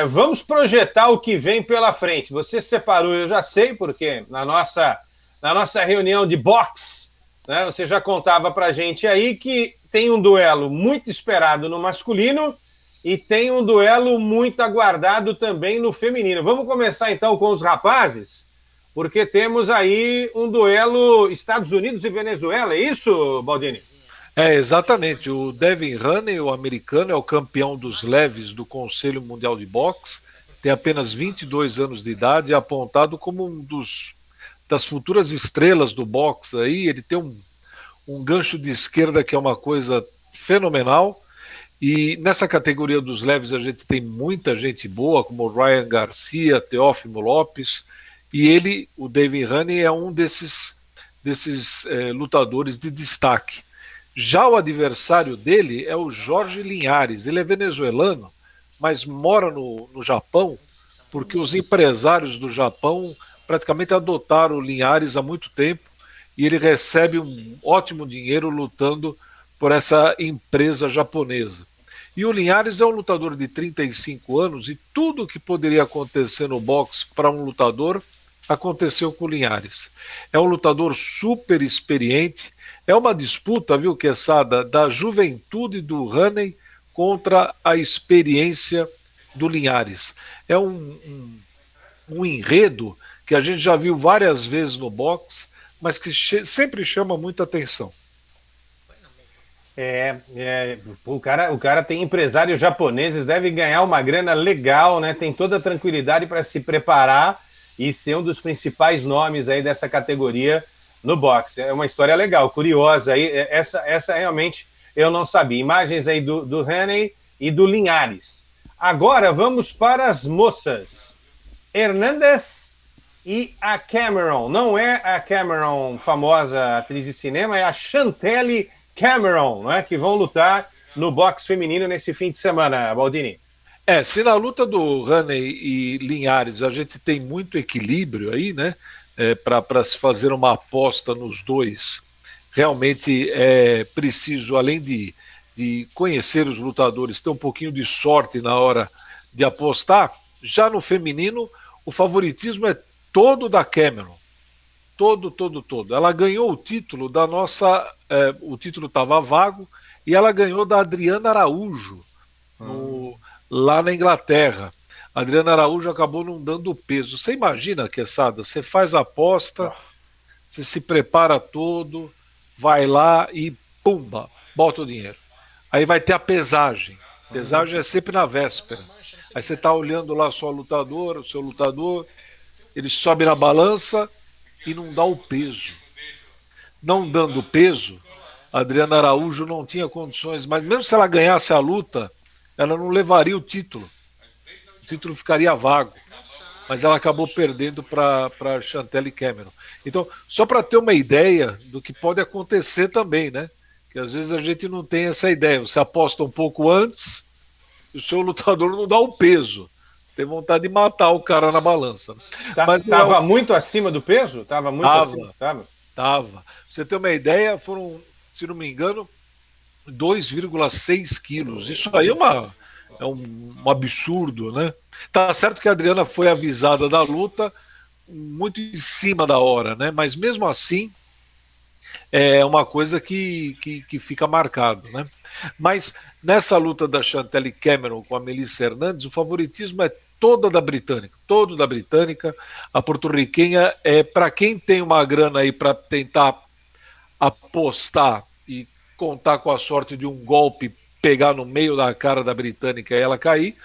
vamos projetar o que vem pela frente. Você separou, eu já sei, porque na nossa reunião de boxe, né, você já contava pra gente aí que tem um duelo muito esperado no masculino e tem um duelo muito aguardado também no feminino. Vamos começar então com os rapazes, porque temos aí um duelo Estados Unidos e Venezuela, é isso, Baldini? Exatamente. O Devin Haney, o americano, é o campeão dos leves do Conselho Mundial de Boxe, tem apenas 22 anos de idade, é apontado como das futuras estrelas do boxe. Aí ele tem um gancho de esquerda que é uma coisa fenomenal, e nessa categoria dos leves a gente tem muita gente boa, como o Ryan Garcia, Teófimo Lopes, e ele, o Devin Haney, é um desses lutadores de destaque. Já o adversário dele é o Jorge Linhares. Ele é venezuelano, mas mora no Japão, porque os empresários do Japão praticamente adotaram o Linhares há muito tempo e ele recebe um ótimo dinheiro lutando por essa empresa japonesa. E o Linhares é um lutador de 35 anos e tudo o que poderia acontecer no boxe para um lutador aconteceu com o Linhares. É um lutador super experiente. É uma disputa, viu, Quesada, da juventude do Haney contra a experiência do Linhares. É um enredo que a gente já viu várias vezes no boxe, mas que sempre chama muita atenção. O cara tem empresários japoneses, deve ganhar uma grana legal, né? Tem toda a tranquilidade para se preparar e ser um dos principais nomes aí dessa categoria no boxe. É uma história legal, curiosa aí. Essa realmente eu não sabia. Imagens aí do Haney e do Linhares. Agora vamos para as moças. Hernandes e a Cameron. Não é a Cameron, famosa atriz de cinema, é a Chantelle Cameron, né, que vão lutar no boxe feminino nesse fim de semana, Baldini. Se na luta do Haney e Linhares a gente tem muito equilíbrio aí, né? Para se fazer uma aposta nos dois, realmente é preciso, além de conhecer os lutadores, ter um pouquinho de sorte na hora de apostar. Já no feminino, o favoritismo é todo da Cameron. Todo. Ela ganhou o título da nossa... o título estava vago e ela ganhou da Adriana Araújo, lá na Inglaterra. A Adriana Araújo acabou não dando peso. Você imagina, Quesada, você faz a aposta, você se prepara todo, vai lá e pumba, bota o dinheiro. Aí vai ter a pesagem. Pesagem é sempre na véspera. Aí você está olhando lá a sua lutadora, o seu lutador, ele sobe na balança e não dá o peso. Não dando peso, a Adriana Araújo não tinha condições, mas mesmo se ela ganhasse a luta, ela não levaria o título. O título ficaria vago. Mas ela acabou perdendo para Chantelle Cameron. Então, só para ter uma ideia do que pode acontecer também, né? Que às vezes a gente não tem essa ideia. Você aposta um pouco antes e o seu lutador não dá o peso. Você tem vontade de matar o cara na balança. Mas estava muito acima do peso? Estava muito acima? Tava. Pra você ter uma ideia, foram, se não me engano, 2,6 quilos. Isso aí é um absurdo, né? Tá certo que a Adriana foi avisada da luta muito em cima da hora, né? Mas mesmo assim é uma coisa que fica marcado, né? Mas nessa luta da Chantelle Cameron com a Melissa Hernandes, o favoritismo é todo da britânica. A porto-riquenha para quem tem uma grana aí para tentar apostar e contar com a sorte de um golpe pegar no meio da cara da britânica e ela cair,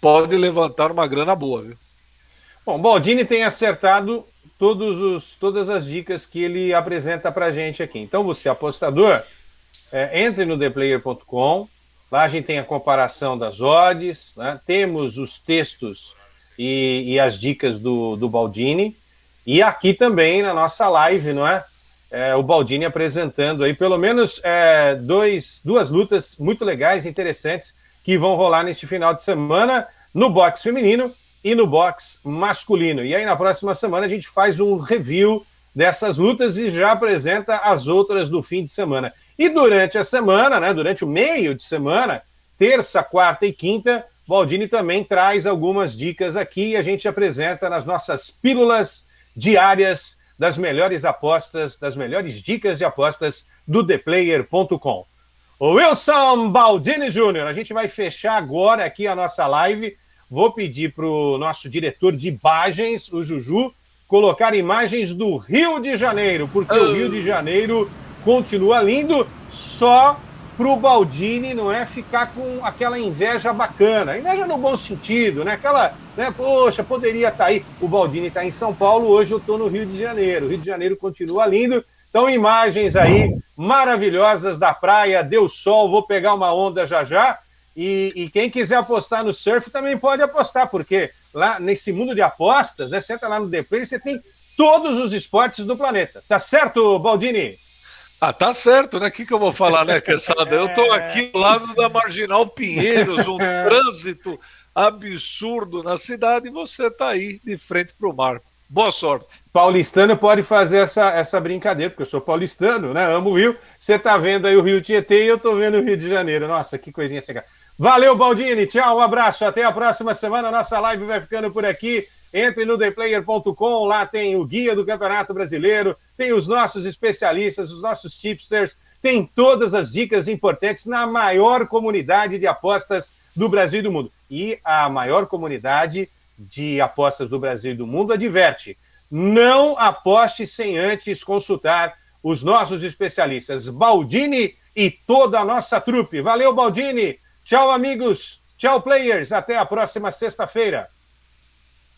pode levantar uma grana boa, viu? Bom, Baldini tem acertado todas as dicas que ele apresenta pra gente aqui. Então, você, apostador, entre no theplayer.com, lá a gente tem a comparação das odds, né? Temos os textos e as dicas do Baldini, e aqui também na nossa live, não é? O Baldini apresentando aí pelo menos duas lutas muito legais, interessantes, que vão rolar neste final de semana no boxe feminino e no boxe masculino. E aí na próxima semana a gente faz um review dessas lutas e já apresenta as outras do fim de semana. E durante a semana, né, durante o meio de semana, terça, quarta e quinta, Baldini também traz algumas dicas aqui e a gente apresenta nas nossas pílulas diárias das melhores apostas, das melhores dicas de apostas do ThePlayer.com. O Wilson Baldini Jr., a gente vai fechar agora aqui a nossa live. Vou pedir para o nosso diretor de imagens, o Juju, colocar imagens do Rio de Janeiro, porque o Rio de Janeiro continua lindo, só pro Baldini não é ficar com aquela inveja bacana, inveja no bom sentido, né? Aquela, né? Poxa, poderia estar aí. O Baldini está em São Paulo, hoje eu estou no Rio de Janeiro. O Rio de Janeiro continua lindo. Então, imagens aí maravilhosas da praia, deu sol, vou pegar uma onda já já. E quem quiser apostar no surf também pode apostar, porque lá nesse mundo de apostas, né? Você entra lá no The Player, você tem todos os esportes do planeta. Tá certo, Baldini? Ah, tá certo, né? O que eu vou falar, né, Quesada? Eu tô aqui do lado da Marginal Pinheiros, um trânsito absurdo na cidade, e você tá aí de frente pro mar. Boa sorte. Paulistano pode fazer essa brincadeira, porque eu sou paulistano, né? Amo o Rio. Você tá vendo aí o Rio Tietê e eu tô vendo o Rio de Janeiro. Nossa, que coisinha seca. Valeu, Baldini. Tchau, um abraço. Até a próxima semana. Nossa live vai ficando por aqui. Entre no ThePlayer.com, lá tem o guia do Campeonato Brasileiro, tem os nossos especialistas, os nossos tipsters, tem todas as dicas importantes na maior comunidade de apostas do Brasil e do mundo. E a maior comunidade de apostas do Brasil e do mundo adverte: não aposte sem antes consultar os nossos especialistas, Baldini e toda a nossa trupe. Valeu, Baldini! Tchau, amigos! Tchau, players! Até a próxima sexta-feira!